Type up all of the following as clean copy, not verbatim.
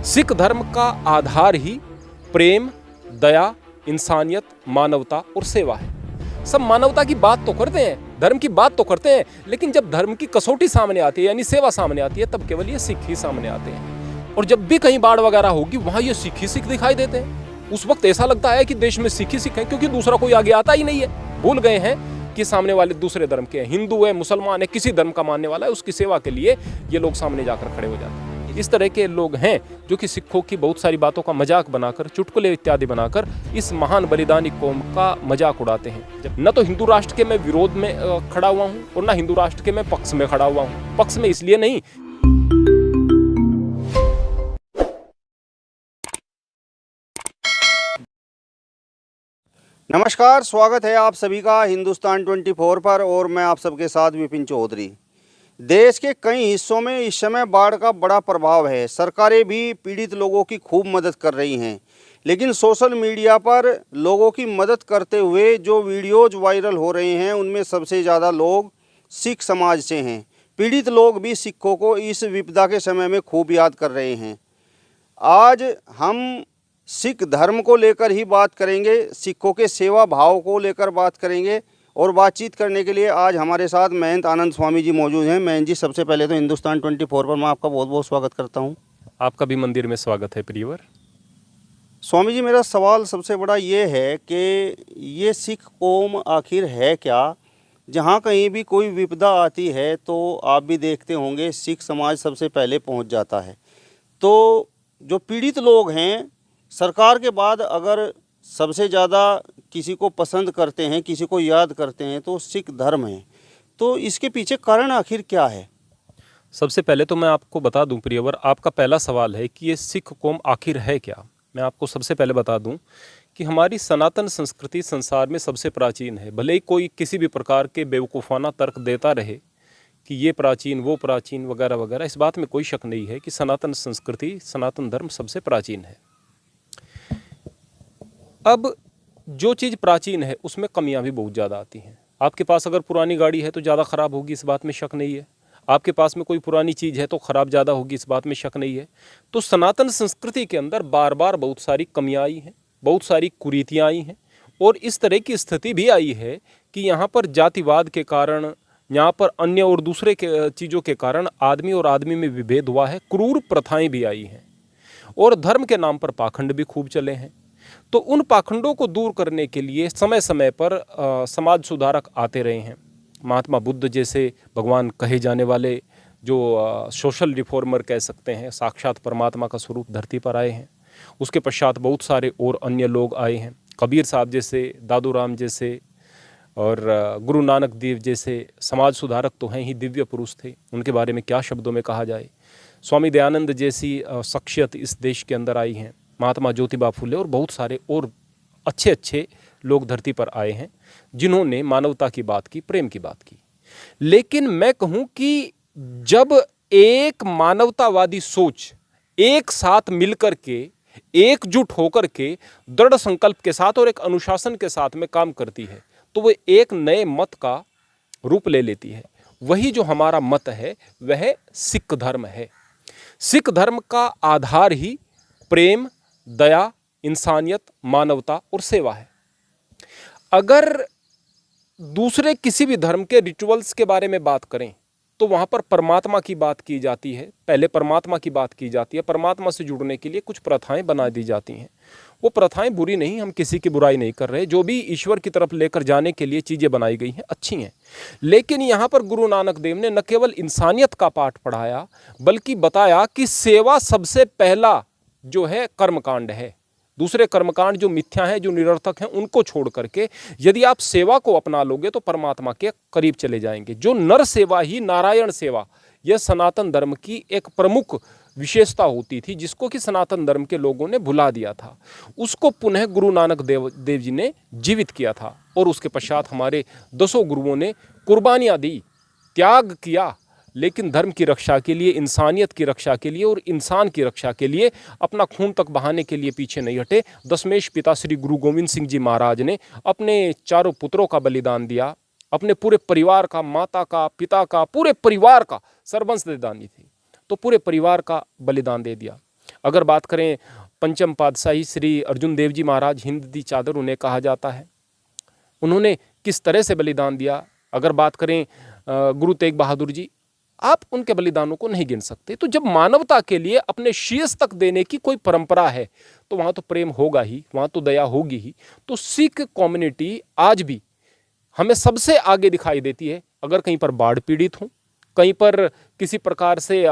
सिख धर्म का आधार ही प्रेम, दया, इंसानियत, मानवता और सेवा है। सब मानवता की बात तो करते हैं, धर्म की बात तो करते हैं, लेकिन जब धर्म की कसौटी सामने आती है यानी सेवा सामने आती है, तब केवल ये सिख ही सामने आते हैं। और जब भी कहीं बाढ़ वगैरह होगी वहां ये सिख ही सिख दिखाई देते हैं। उस वक्त ऐसा लगता है कि देश में सिख ही सिख है, क्योंकि दूसरा कोई आगे आता ही नहीं है। भूल गए हैं कि सामने वाले दूसरे धर्म के हैं, हिंदू है, मुसलमान है, किसी धर्म का मानने वाला है, उसकी सेवा के लिए ये लोग सामने जाकर खड़े हो जाते हैं। इस तरह के लोग हैं जो कि सिखों की बहुत सारी बातों का मजाक बनाकर, चुटकुले इत्यादि बनाकर इस महान बलिदानी कौम का मजाक उड़ाते हैं। न तो हिंदू राष्ट्र के मैं विरोध में खड़ा हुआ हूं और न हिंदू राष्ट्र के मैं पक्ष में खड़ा हुआ हूं। पक्ष में इसलिए नहीं, नमस्कार, स्वागत है आप सभी का हिंदुस्तान 24 पर और मैं आप सबके साथ विपिन चौधरी। देश के कई हिस्सों में इस समय बाढ़ का बड़ा प्रभाव है। सरकारें भी पीड़ित लोगों की खूब मदद कर रही हैं, लेकिन सोशल मीडिया पर लोगों की मदद करते हुए जो वीडियोज वायरल हो रहे हैं उनमें सबसे ज़्यादा लोग सिख समाज से हैं। पीड़ित लोग भी सिखों को इस विपदा के समय में खूब याद कर रहे हैं। आज हम सिख धर्म को लेकर ही बात करेंगे, सिखों के सेवा भाव को लेकर बात करेंगे और बातचीत करने के लिए आज हमारे साथ महंत आनंद स्वामी जी मौजूद हैं। महंत जी, सबसे पहले तो हिंदुस्तान 24 पर मैं आपका बहुत बहुत स्वागत करता हूं। आपका भी मंदिर में स्वागत है प्रियवर। स्वामी जी, मेरा सवाल सबसे बड़ा ये है कि ये सिख कौम आखिर है क्या? जहां कहीं भी कोई विपदा आती है तो आप भी देखते होंगे सिख समाज सबसे पहले पहुंच जाता है। तो जो पीड़ित लोग हैं, सरकार के बाद अगर सबसे ज़्यादा किसी को पसंद करते हैं, किसी को याद करते हैं, तो सिख धर्म है। तो इसके पीछे कारण आखिर क्या है? सबसे पहले तो मैं आपको बता दूं प्रियवर, आपका पहला सवाल है कि ये सिख कौम आखिर है क्या। मैं आपको सबसे पहले बता दूं कि हमारी सनातन संस्कृति संसार में सबसे प्राचीन है। भले ही कोई किसी भी प्रकार के बेवकूफ़ाना तर्क देता रहे कि ये प्राचीन, वो प्राचीन वगैरह वगैरह, इस बात में कोई शक नहीं है कि सनातन संस्कृति, सनातन धर्म सबसे प्राचीन है। अब जो चीज़ प्राचीन है उसमें कमियां भी बहुत ज़्यादा आती हैं। आपके पास अगर पुरानी गाड़ी है तो ज़्यादा ख़राब होगी, इस बात में शक नहीं है। आपके पास में कोई पुरानी चीज़ है तो ख़राब ज़्यादा होगी, इस बात में शक नहीं है। तो सनातन संस्कृति के अंदर बार बार बहुत सारी कमियां आई हैं, बहुत सारी कुरीतियाँ आई हैं और इस तरह की स्थिति भी आई है कि यहाँ पर जातिवाद के कारण, यहाँ पर अन्य और दूसरे के चीज़ों के कारण आदमी और आदमी में विभेद हुआ है, क्रूर प्रथाएँ भी आई हैं और धर्म के नाम पर पाखंड भी खूब चले हैं। तो उन पाखंडों को दूर करने के लिए समय समय पर समाज सुधारक आते रहे हैं। महात्मा बुद्ध जैसे भगवान कहे जाने वाले जो सोशल रिफॉर्मर कह सकते हैं, साक्षात परमात्मा का स्वरूप धरती पर आए हैं। उसके पश्चात बहुत सारे और अन्य लोग आए हैं, कबीर साहब जैसे, दादू राम जैसे और गुरु नानक देव जैसे समाज सुधारक तो हैं ही, दिव्य पुरुष थे, उनके बारे में क्या शब्दों में कहा जाए। स्वामी दयानंद जैसी शख्सियत इस देश के अंदर आई हैं, महात्मा ज्योतिबा फुले और बहुत सारे और अच्छे अच्छे लोग धरती पर आए हैं जिन्होंने मानवता की बात की, प्रेम की बात की। लेकिन मैं कहूं कि जब एक मानवतावादी सोच एक साथ मिलकर के, एकजुट होकर के, दृढ़ संकल्प के साथ और एक अनुशासन के साथ में काम करती है तो वो एक नए मत का रूप ले लेती है। वही जो हमारा मत है वह सिख धर्म है। सिख धर्म का आधार ही प्रेम, दया, इंसानियत, मानवता और सेवा है। अगर दूसरे किसी भी धर्म के रिचुअल्स के बारे में बात करें तो वहाँ पर परमात्मा की बात की जाती है, पहले परमात्मा की बात की जाती है। परमात्मा से जुड़ने के लिए कुछ प्रथाएं बना दी जाती हैं। वो प्रथाएं बुरी नहीं, हम किसी की बुराई नहीं कर रहे, जो भी ईश्वर की तरफ लेकर जाने के लिए चीज़ें बनाई गई हैं अच्छी हैं। लेकिन यहाँ पर गुरु नानक देव ने न केवल इंसानियत का पाठ पढ़ाया बल्कि बताया कि सेवा सबसे पहला जो है कर्मकांड है। दूसरे कर्मकांड जो मिथ्या हैं, जो निरर्थक हैं, उनको छोड़ करके यदि आप सेवा को अपना लोगे तो परमात्मा के करीब चले जाएंगे। जो नर सेवा ही नारायण सेवा, यह सनातन धर्म की एक प्रमुख विशेषता होती थी जिसको कि सनातन धर्म के लोगों ने भुला दिया था। उसको पुनः गुरु नानक देव जी ने जीवित किया था और उसके पश्चात हमारे 10 गुरुओं ने कुर्बानियाँ दी, त्याग किया, लेकिन धर्म की रक्षा के लिए, इंसानियत की रक्षा के लिए और इंसान की रक्षा के लिए अपना खून तक बहाने के लिए पीछे नहीं हटे। दशमेश पिता श्री गुरु गोविंद सिंह जी महाराज ने अपने चारों पुत्रों का बलिदान दिया, अपने पूरे परिवार का, माता का, पिता का, पूरे परिवार का, सर्वंश बलिदानी थी तो पूरे परिवार का बलिदान दे दिया। अगर बात करें पंचम पातशाही श्री अर्जुन देव जी महाराज, हिंद दी चादर उन्हें कहा जाता है, उन्होंने किस तरह से बलिदान दिया। अगर बात करें गुरु तेग बहादुर जी, आप उनके बलिदानों को नहीं गिन सकते। तो जब मानवता के लिए अपने शीश तक देने की कोई परंपरा है तो वहाँ तो प्रेम होगा ही, वहाँ तो दया होगी ही। तो सिख कम्युनिटी आज भी हमें सबसे आगे दिखाई देती है। अगर कहीं पर बाढ़ पीड़ित हो, कहीं पर किसी प्रकार से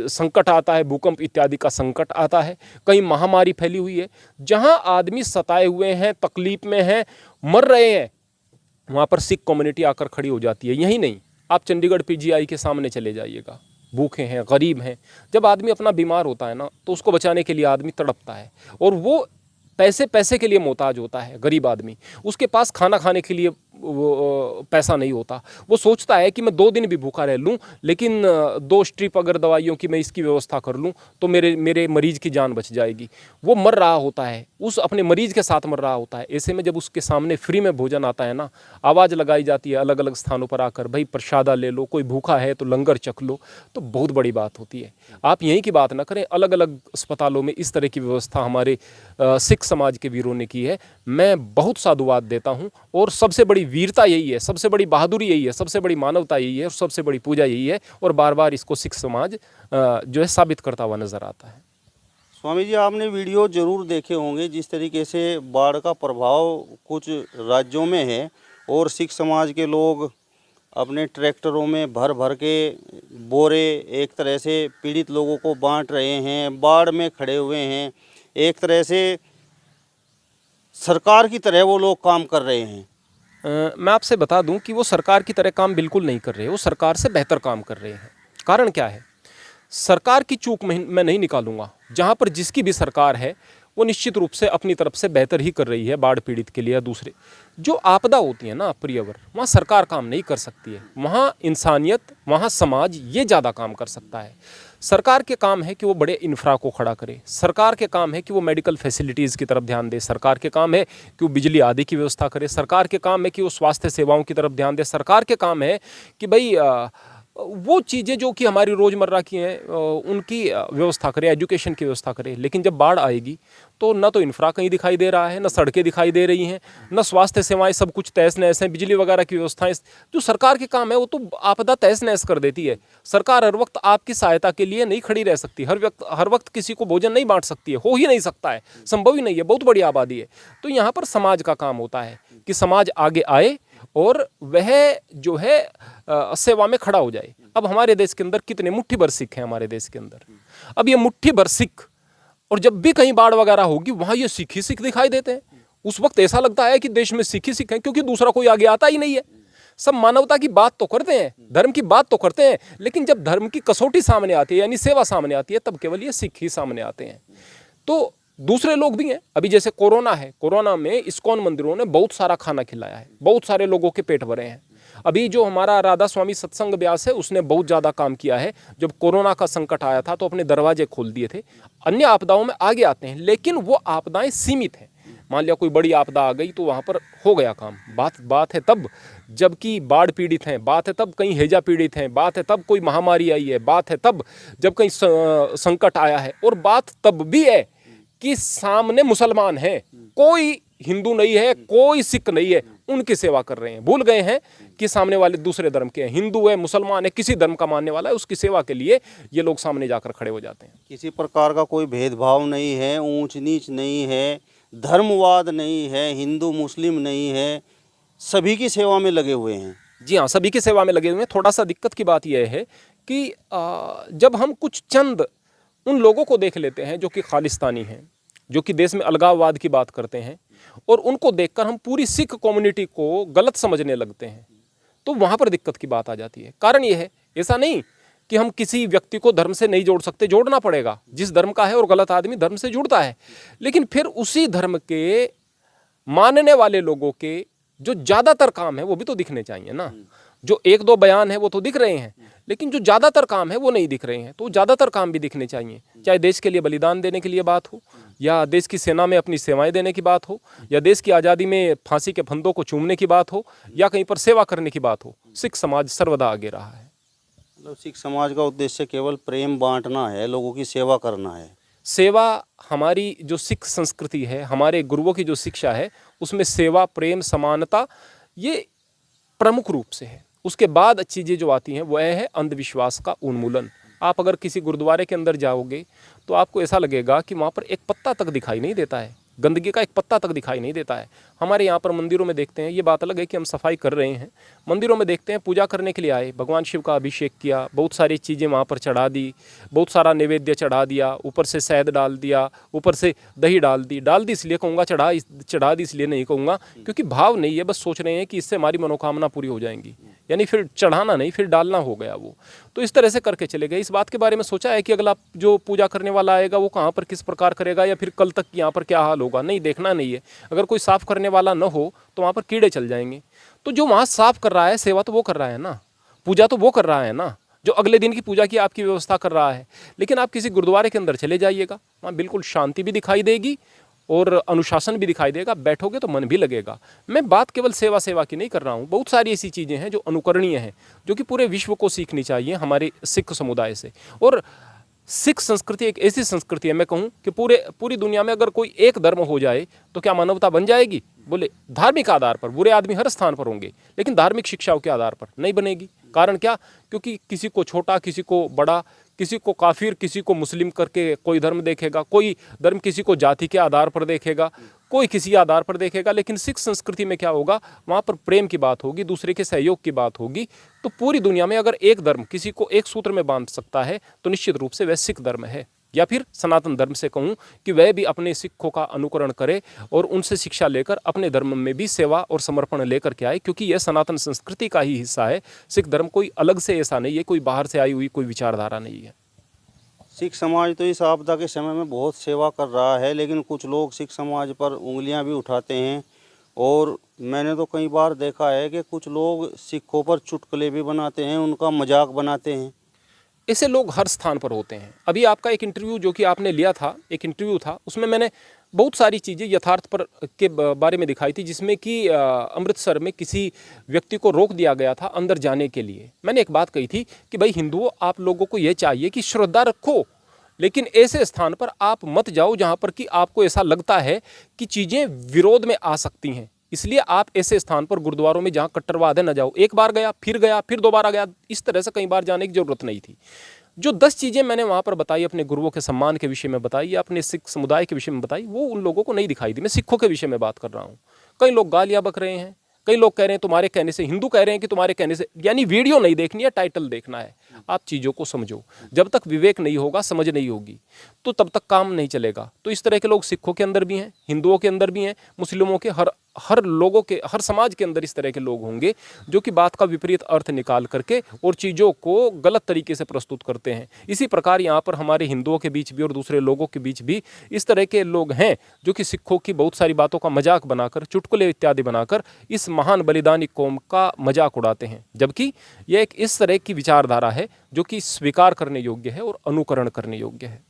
संकट आता है, भूकंप इत्यादि का संकट आता है, कहीं महामारी फैली हुई है, जहां आदमी सताए हुए हैं, तकलीफ में हैं, मर रहे हैं, वहां पर सिख कम्युनिटी आकर खड़ी हो जाती है। यही नहीं, आप चंडीगढ़ पीजीआई के सामने चले जाइएगा, भूखे हैं, गरीब हैं। जब आदमी अपना बीमार होता है ना, तो उसको बचाने के लिए आदमी तड़पता है, और वो पैसे के लिए मोहताज होता है। गरीब आदमी, उसके पास खाना खाने के लिए वो पैसा नहीं होता। वो सोचता है कि मैं 2 दिन भी भूखा रह लूँ, लेकिन 2 स्ट्रिप अगर दवाइयों की मैं इसकी व्यवस्था कर लूँ तो मेरे मरीज की जान बच जाएगी। वो मर रहा होता है, उस अपने मरीज के साथ मर रहा होता है। ऐसे में जब उसके सामने फ्री में भोजन आता है ना, आवाज़ लगाई जाती है अलग अलग स्थानों पर आकर, भाई प्रसादा ले लो, कोई भूखा है तो लंगर चख लो, तो बहुत बड़ी बात होती है। आप यहीं की बात ना करें, अलग अलग अस्पतालों में इस तरह की व्यवस्था हमारे सिख समाज के वीरों ने की है। मैं बहुत साधुवाद देता हूँ, और सबसे बड़ी वीरता यही है, सबसे बड़ी बहादुरी यही है, सबसे बड़ी मानवता यही है, और सबसे बड़ी पूजा यही है। और बार बार इसको सिख समाज जो है साबित करता हुआ नजर आता है। स्वामी जी, आपने वीडियो जरूर देखे होंगे जिस तरीके से बाढ़ का प्रभाव कुछ राज्यों में है, और सिख समाज के लोग अपने ट्रैक्टरों में भर भर के बोरे एक तरह से पीड़ित लोगों को बांट रहे हैं, बाढ़ में खड़े हुए हैं। एक तरह से सरकार की तरह वो लोग काम कर रहे हैं। मैं आपसे बता दूं कि वो सरकार की तरह काम बिल्कुल नहीं कर रहे, वो सरकार से बेहतर काम कर रहे हैं। कारण क्या है? सरकार की चूक मैं नहीं निकालूंगा। जहां पर जिसकी भी सरकार है, वो निश्चित रूप से अपनी तरफ से बेहतर ही कर रही है बाढ़ पीड़ित के लिए। दूसरे जो आपदा होती है ना, प्रियवर, वहाँ सरकार काम नहीं कर सकती है, वहाँ इंसानियत, वहाँ समाज ये ज़्यादा काम कर सकता है। सरकार के काम है कि वो बड़े इंफ्रा को खड़ा करे, सरकार के काम है कि वो मेडिकल फैसिलिटीज़ की तरफ ध्यान दे, सरकार के काम है कि वो बिजली आदि की व्यवस्था करे, सरकार के काम है कि वो स्वास्थ्य सेवाओं की तरफ ध्यान दे, सरकार के काम है कि भाई वो चीज़ें जो कि हमारी रोज़मर्रा की हैं उनकी व्यवस्था करे, एजुकेशन की व्यवस्था करे। लेकिन जब बाढ़ आएगी तो न तो इंफ्रा कहीं दिखाई दे रहा है, न सड़कें दिखाई दे रही हैं, न स्वास्थ्य सेवाएं, सब कुछ तहस नहस हैं, बिजली वगैरह की व्यवस्थाएं। जो सरकार के काम है वो तो आपदा तहस नहस कर देती है। सरकार हर वक्त आपकी सहायता के लिए नहीं खड़ी रह सकती, हर वक्त किसी को भोजन नहीं बांट सकती है, हो ही नहीं सकता है, संभव ही नहीं है, बहुत बड़ी आबादी है। तो यहाँ पर समाज का काम होता है कि समाज आगे आए और वह जो है सेवा में खड़ा हो जाए। अब हमारे देश के अंदर कितने मुट्ठी भर सिख हैं हमारे देश के अंदर। अब ये मुट्ठी भर सिख, और जब भी कहीं बाढ़ वगैरह होगी वहाँ ये सिख ही सिख दिखाई देते हैं। उस वक्त ऐसा लगता है कि देश में सिख ही सिख हैं, क्योंकि दूसरा कोई आगे आता ही नहीं है। सब मानवता की बात तो करते हैं, धर्म की बात तो करते हैं, लेकिन जब धर्म की कसौटी सामने आती है, यानी सेवा सामने आती है, तब केवल ये सिख ही सामने आते हैं। तो दूसरे लोग भी हैं। अभी जैसे कोरोना है, कोरोना में इस्कॉन मंदिरों ने बहुत सारा खाना खिलाया है, बहुत सारे लोगों के पेट भरे हैं। अभी जो हमारा राधा स्वामी सत्संग व्यास है, उसने बहुत ज़्यादा काम किया है। जब कोरोना का संकट आया था तो अपने दरवाजे खोल दिए थे। अन्य आपदाओं में आगे आते हैं, लेकिन वो आपदाएं सीमित हैं। मान लिया कोई बड़ी आपदा आ गई तो वहाँ पर हो गया काम। बात है तब जबकि बाढ़ पीड़ित हैं, बात है तब कहीं हैजा पीड़ित हैं, बात है तब कोई महामारी आई है, बात है तब जब कहीं संकट आया है, और बात तब भी है कि सामने मुसलमान हैं, कोई हिंदू नहीं है, कोई सिख नहीं है, उनकी सेवा कर रहे हैं। भूल गए हैं कि सामने वाले दूसरे धर्म के हैं, हिंदू है, मुसलमान है, किसी धर्म का मानने वाला है, उसकी सेवा के लिए ये लोग सामने जाकर खड़े हो जाते हैं। किसी प्रकार का कोई भेदभाव नहीं है, ऊंच नीच नहीं है, धर्मवाद नहीं है, हिंदू मुस्लिम नहीं है, सभी की सेवा में लगे हुए हैं। जी हाँ, सभी की सेवा में लगे हुए हैं। थोड़ा सा दिक्कत की बात यह है कि जब हम कुछ चंद उन लोगों को देख लेते हैं जो कि खालिस्तानी हैं, जो कि देश में अलगाववाद की बात करते हैं, और उनको देखकर हम पूरी सिख कम्युनिटी को गलत समझने लगते हैं, तो वहाँ पर दिक्कत की बात आ जाती है। कारण ये है, ऐसा नहीं कि हम किसी व्यक्ति को धर्म से नहीं जोड़ सकते, जोड़ना पड़ेगा। जिस धर्म का है और गलत आदमी धर्म से जुड़ता है, लेकिन फिर उसी धर्म के मानने वाले लोगों के जो ज़्यादातर काम है वो भी तो दिखने चाहिए ना। जो 1-2 बयान है वो तो दिख रहे हैं, लेकिन जो ज़्यादातर काम है वो नहीं दिख रहे हैं। तो ज़्यादातर काम भी दिखने चाहिए, चाहे देश के लिए बलिदान देने के लिए बात हो, या देश की सेना में अपनी सेवाएं देने की बात हो, या देश की आज़ादी में फांसी के फंदों को चूमने की बात हो, या कहीं पर सेवा करने की बात हो। सिख समाज सर्वदा आगे रहा है। मतलब सिख समाज का उद्देश्य केवल प्रेम बांटना है, लोगों की सेवा करना है। सेवा, हमारी जो सिख संस्कृति है, हमारे गुरुओं की जो शिक्षा है, उसमें सेवा, प्रेम, समानता ये प्रमुख रूप से है। उसके बाद चीज़ें जो आती हैं वह है अंधविश्वास का उन्मूलन। आप अगर किसी गुरुद्वारे के अंदर जाओगे तो आपको ऐसा लगेगा कि वहाँ पर एक पत्ता तक दिखाई नहीं देता है, गंदगी का एक पत्ता तक दिखाई नहीं देता है। हमारे यहाँ पर मंदिरों में देखते हैं, ये बात अलग है कि हम सफाई कर रहे हैं, मंदिरों में देखते हैं पूजा करने के लिए आए, भगवान शिव का अभिषेक किया, बहुत सारी चीज़ें वहाँ पर चढ़ा दी, बहुत सारा नैवेद्य चढ़ा दिया, ऊपर से शहद डाल दिया, ऊपर से दही डाल दी इसलिए कहूँगा, चढ़ा दी इसलिए नहीं कहूँगा, क्योंकि भाव नहीं है, बस सोच रहे हैं कि इससे हमारी मनोकामना पूरी हो जाएंगी। यानी फिर चढ़ाना नहीं, फिर डालना हो गया वो। तो इस तरह से करके चले गए। इस बात के बारे में सोचा है कि अगला जो पूजा करने वाला आएगा वो कहाँ पर किस प्रकार करेगा, या फिर कल तक यहाँ पर क्या हाल होगा, नहीं, देखना नहीं है। अगर कोई साफ करने वाला न हो तो वहाँ पर कीड़े चल जाएंगे। तो जो वहाँ साफ कर रहा है, सेवा तो वो कर रहा है ना, पूजा तो वो कर रहा है ना, जो अगले दिन की पूजा की आपकी व्यवस्था कर रहा है। लेकिन आप किसी गुरुद्वारे के अंदर चले जाइएगा, वहाँ बिल्कुल शांति भी दिखाई देगी और अनुशासन भी दिखाई देगा, बैठोगे तो मन भी लगेगा। मैं बात केवल सेवा की नहीं कर रहा हूँ, बहुत सारी ऐसी चीज़ें हैं जो अनुकरणीय हैं, जो कि पूरे विश्व को सीखनी चाहिए हमारे सिख समुदाय से। और सिख संस्कृति एक ऐसी संस्कृति है, मैं कहूँ कि पूरी दुनिया में अगर कोई एक धर्म हो जाए तो क्या मानवता बन जाएगी? बोले धार्मिक आधार पर, बुरे आदमी हर स्थान पर होंगे, लेकिन धार्मिक शिक्षाओं के आधार पर नहीं बनेगी। कारण क्या? क्योंकि किसी को छोटा, किसी को बड़ा, किसी को काफिर, किसी को मुस्लिम करके कोई धर्म देखेगा, कोई धर्म किसी को जाति के आधार पर देखेगा, कोई किसी आधार पर देखेगा। लेकिन सिख संस्कृति में क्या होगा? वहाँ पर प्रेम की बात होगी, दूसरे के सहयोग की बात होगी। तो पूरी दुनिया में अगर एक धर्म किसी को एक सूत्र में बांध सकता है तो निश्चित रूप से वह सिख धर्म है, या फिर सनातन धर्म से कहूँ कि वह भी अपने सिखों का अनुकरण करे और उनसे शिक्षा लेकर अपने धर्म में भी सेवा और समर्पण लेकर के आए, क्योंकि यह सनातन संस्कृति का ही हिस्सा है। सिख धर्म कोई अलग से ऐसा नहीं है, कोई बाहर से आई हुई कोई विचारधारा नहीं है। सिख समाज तो इस आपदा के समय में बहुत सेवा कर रहा है, लेकिन कुछ लोग सिख समाज पर उंगलियां भी उठाते हैं। और मैंने तो कई बार देखा है कि कुछ लोग सिखों पर चुटकुले भी बनाते हैं, उनका मजाक बनाते हैं। ऐसे लोग हर स्थान पर होते हैं। अभी आपका एक इंटरव्यू जो कि आपने लिया था, एक इंटरव्यू था, उसमें मैंने बहुत सारी चीज़ें यथार्थ पर के बारे में दिखाई थी, जिसमें कि अमृतसर में किसी व्यक्ति को रोक दिया गया था अंदर जाने के लिए। मैंने एक बात कही थी कि भाई हिंदुओं, आप लोगों को ये चाहिए कि श्रद्धा रखो, लेकिन ऐसे स्थान पर आप मत जाओ जहाँ पर कि आपको ऐसा लगता है कि चीज़ें विरोध में आ सकती हैं। इसलिए आप ऐसे स्थान पर, गुरुद्वारों में जहाँ कट्टरवाद है, न जाओ। एक बार गया, फिर दोबारा गया, इस तरह से कई बार जाने की जरूरत नहीं थी। जो 10 चीज़ें मैंने वहाँ पर बताई, अपने गुरुओं के सम्मान के विषय में बताई या अपने सिख समुदाय के विषय में बताई, वो उन लोगों को नहीं दिखाई दी। मैं सिखों के विषय में बात कर रहा हूँ। कई लोग गालियाँ बक रहे हैं, कई लोग कह रहे हैं तुम्हारे कहने से, हिंदू कह रहे हैं कि तुम्हारे कहने से, यानी वीडियो नहीं देखनी है, टाइटल देखना है। आप चीज़ों को समझो। जब तक विवेक नहीं होगा, समझ नहीं होगी, तो तब तक काम नहीं चलेगा। तो इस तरह के लोग सिखों के अंदर भी हैं, हिंदुओं के अंदर भी हैं, मुस्लिमों के, हर लोगों के, हर समाज के अंदर इस तरह के लोग होंगे जो कि बात का विपरीत अर्थ निकाल करके और चीज़ों को गलत तरीके से प्रस्तुत करते हैं। इसी प्रकार यहाँ पर हमारे हिंदुओं के बीच भी और दूसरे लोगों के बीच भी इस तरह के लोग हैं जो कि सिखों की बहुत सारी बातों का मजाक बनाकर, चुटकुले इत्यादि बनाकर इस महान बलिदानी कौम का मजाक उड़ाते हैं। जबकि यह एक इस तरह की विचारधारा है जो कि स्वीकार करने योग्य है और अनुकरण करने योग्य है।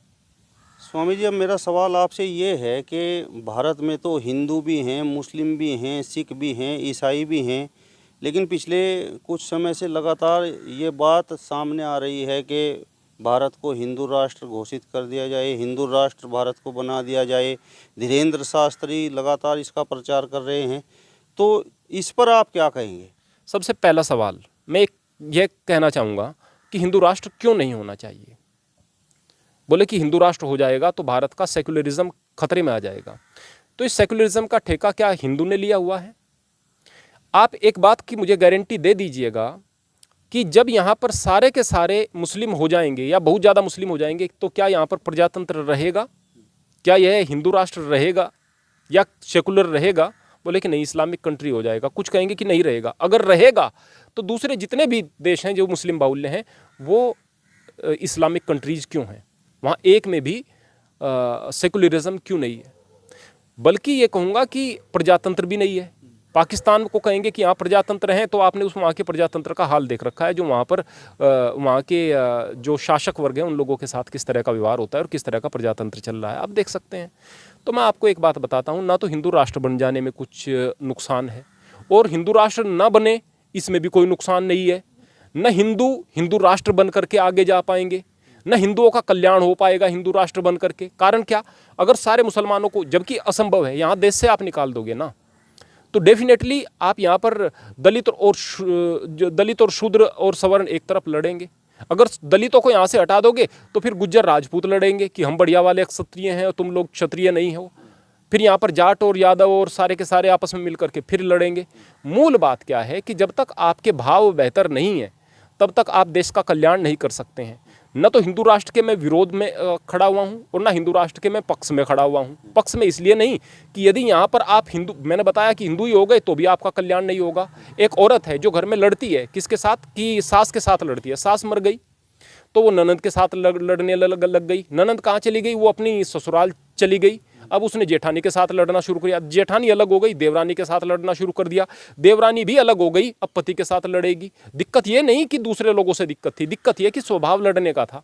स्वामी जी, अब मेरा सवाल आपसे ये है कि भारत में तो हिंदू भी हैं, मुस्लिम भी हैं, सिख भी हैं, ईसाई भी हैं, लेकिन पिछले कुछ समय से लगातार ये बात सामने आ रही है कि भारत को हिंदू राष्ट्र घोषित कर दिया जाए, हिंदू राष्ट्र भारत को बना दिया जाए। धीरेन्द्र शास्त्री लगातार इसका प्रचार कर रहे हैं, तो इस पर आप क्या कहेंगे? सबसे पहला सवाल मैं ये कहना चाहूँगा कि हिंदू राष्ट्र क्यों नहीं होना चाहिए। बोले कि हिंदू राष्ट्र हो जाएगा तो भारत का सेक्युलरिज्म खतरे में आ जाएगा। तो इस सेक्युलरिज्म का ठेका क्या हिंदू ने लिया हुआ है? आप एक बात की मुझे गारंटी दे दीजिएगा कि जब यहाँ पर सारे के सारे मुस्लिम हो जाएंगे या बहुत ज़्यादा मुस्लिम हो जाएंगे, तो क्या यहाँ पर प्रजातंत्र रहेगा? क्या यह हिंदू राष्ट्र रहेगा या सेकुलर रहेगा? बोले कि नहीं, इस्लामिक कंट्री हो जाएगा। कुछ कहेंगे कि नहीं रहेगा। अगर रहेगा तो दूसरे जितने भी देश हैं जो मुस्लिम बाहुल्य हैं वो इस्लामिक कंट्रीज़ क्यों हैं? वहाँ एक में भी सेकुलरिज्म क्यों नहीं है? बल्कि ये कहूँगा कि प्रजातंत्र भी नहीं है। पाकिस्तान को कहेंगे कि यहाँ प्रजातंत्र हैं, तो आपने उस वहाँ के प्रजातंत्र का हाल देख रखा है, जो वहाँ पर वहाँ के जो शासक वर्ग हैं उन लोगों के साथ किस तरह का व्यवहार होता है और किस तरह का प्रजातंत्र चल रहा है, आप देख सकते हैं। तो मैं आपको एक बात बताता हूँ, ना तो हिंदू राष्ट्र बन जाने में कुछ नुकसान है और हिंदू राष्ट्र ना बने इसमें भी कोई नुकसान नहीं है। न हिंदू राष्ट्र बन करके आगे जा पाएंगे, न हिंदुओं का कल्याण हो पाएगा हिंदू राष्ट्र बन करके। कारण क्या, अगर सारे मुसलमानों को, जबकि असंभव है, यहाँ देश से आप निकाल दोगे ना, तो डेफिनेटली आप यहाँ पर दलित और शूद्र और सवर्ण एक तरफ लड़ेंगे। अगर दलितों को यहाँ से हटा दोगे तो फिर गुज्जर राजपूत लड़ेंगे कि हम बढ़िया वाले क्षत्रिय हैं और तुम लोग क्षत्रिय नहीं हो। फिर यहाँ पर जाट और यादव और सारे के सारे आपस में मिलकर के फिर लड़ेंगे। मूल बात क्या है कि जब तक आपके भाव बेहतर नहीं है तब तक आप देश का कल्याण नहीं कर सकते हैं। न तो हिंदू राष्ट्र के मैं विरोध में खड़ा हुआ हूँ और ना हिंदू राष्ट्र के मैं पक्ष में खड़ा हुआ हूँ। पक्ष में इसलिए नहीं कि यदि यहाँ पर आप हिंदू, मैंने बताया कि हिंदू ही हो गए तो भी आपका कल्याण नहीं होगा। एक औरत है जो घर में लड़ती है, किसके साथ, कि सास के साथ लड़ती है, सास मर गई तो वो ननद के साथ लड़ने लग गई। ननद कहाँ चली गई, वो अपनी ससुराल चली गई। अब उसने जेठानी के साथ लड़ना शुरू किया, जेठानी अलग हो गई, देवरानी के साथ लड़ना शुरू कर दिया, देवरानी भी अलग हो गई, अब पति के साथ लड़ेगी। दिक्कत ये नहीं कि दूसरे लोगों से दिक्कत थी, दिक्कत ये कि स्वभाव लड़ने का था।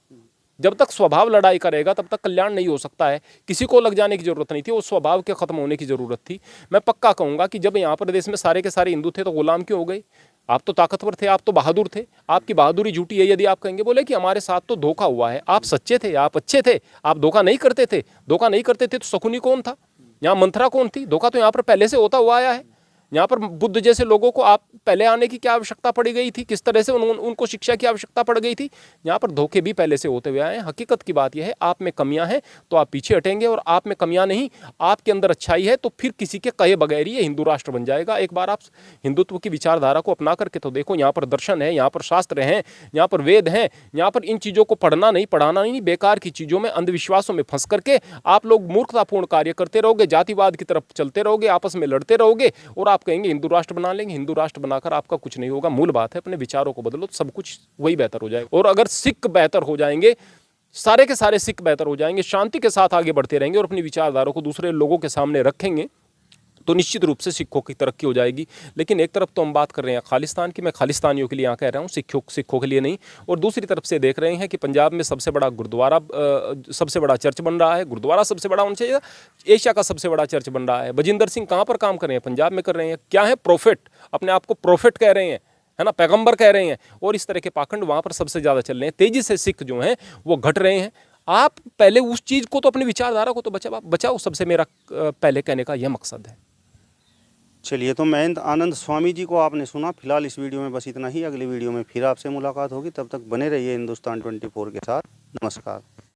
जब तक स्वभाव लड़ाई करेगा तब तक कल्याण नहीं हो सकता है। किसी को लग जाने की जरूरत नहीं थी, वो स्वभाव के खत्म होने की जरूरत थी। मैं पक्का कहूंगा कि जब यहाँ पर देश में सारे के सारे हिंदू थे तो गुलाम क्यों हो गए? आप तो ताकतवर थे, आप तो बहादुर थे। आपकी बहादुरी झूठी है यदि आप कहेंगे, बोले कि हमारे साथ तो धोखा हुआ है। आप सच्चे थे, आप अच्छे थे, आप धोखा नहीं करते थे। धोखा नहीं करते थे तो शकुनी कौन था, यहाँ मंथरा कौन थी? धोखा तो यहाँ पर पहले से होता हुआ आया है। यहाँ पर बुद्ध जैसे लोगों को आप पहले आने की क्या आवश्यकता पड़ी गई थी, किस तरह से उनको शिक्षा की आवश्यकता पड़ गई थी? यहाँ पर धोखे भी पहले से होते हुए आए हैं। हकीकत की बात यह है, आप में कमियां हैं तो आप पीछे हटेंगे, और आप में कमियां नहीं, आपके अंदर अच्छाई है तो फिर किसी के कहे बगैर ही ये हिंदू राष्ट्र बन जाएगा। एक बार आप हिंदुत्व की विचारधारा को अपना करके तो देखो। यहाँ पर दर्शन है, यहाँ पर शास्त्र हैं, यहाँ पर वेद हैं। यहाँ पर इन चीज़ों को पढ़ना नहीं, पढ़ाना नहीं, बेकार की चीज़ों में, अंधविश्वासों में फंस करके आप लोग मूर्खतापूर्ण कार्य करते रहोगे, जातिवाद की तरफ चलते रहोगे, आपस में लड़ते रहोगे, और आप कहेंगे हिंदू राष्ट्र बना लेंगे। हिंदू राष्ट्र बनाकर आपका कुछ नहीं होगा। मूल बात है, अपने विचारों को बदलो, सब कुछ वही बेहतर हो जाएगा। और अगर सिख बेहतर हो जाएंगे, सारे के सारे सिख बेहतर हो जाएंगे, शांति के साथ आगे बढ़ते रहेंगे और अपनी विचारधारा को दूसरे लोगों के सामने रखेंगे, तो निश्चित रूप से सिखों की तरक्की हो जाएगी। लेकिन एक तरफ तो हम बात कर रहे हैं खालिस्तान की, मैं खालिस्तानियों के लिए यहाँ कह रहा हूँ, सिखों के लिए नहीं। और दूसरी तरफ से देख रहे हैं कि पंजाब में सबसे बड़ा गुरुद्वारा, सबसे बड़ा चर्च बन रहा है। गुरुद्वारा सबसे बड़ा होना चाहिए, एशिया का सबसे बड़ा चर्च बन रहा है। बजिंदर सिंह कहाँ पर काम कर रहे हैं? पंजाब में कर रहे हैं। क्या है? प्रोफेट, अपने आप को प्रोफेट कह रहे हैं, है ना, पैगंबर कह रहे हैं। और इस तरह के पाखंड वहाँ पर सबसे ज़्यादा चल रहे हैं। तेज़ी से सिख जो हैं वो घट रहे हैं। आप पहले उस चीज़ को तो, अपनी विचारधारा को तो बचाओ, सबसे मेरा पहले कहने का यह मकसद है। चलिए, तो महेंद्र आनंद स्वामी जी को आपने सुना। फिलहाल इस वीडियो में बस इतना ही। अगली वीडियो में फिर आपसे मुलाकात होगी, तब तक बने रहिए हिंदुस्तान 24 के साथ। नमस्कार।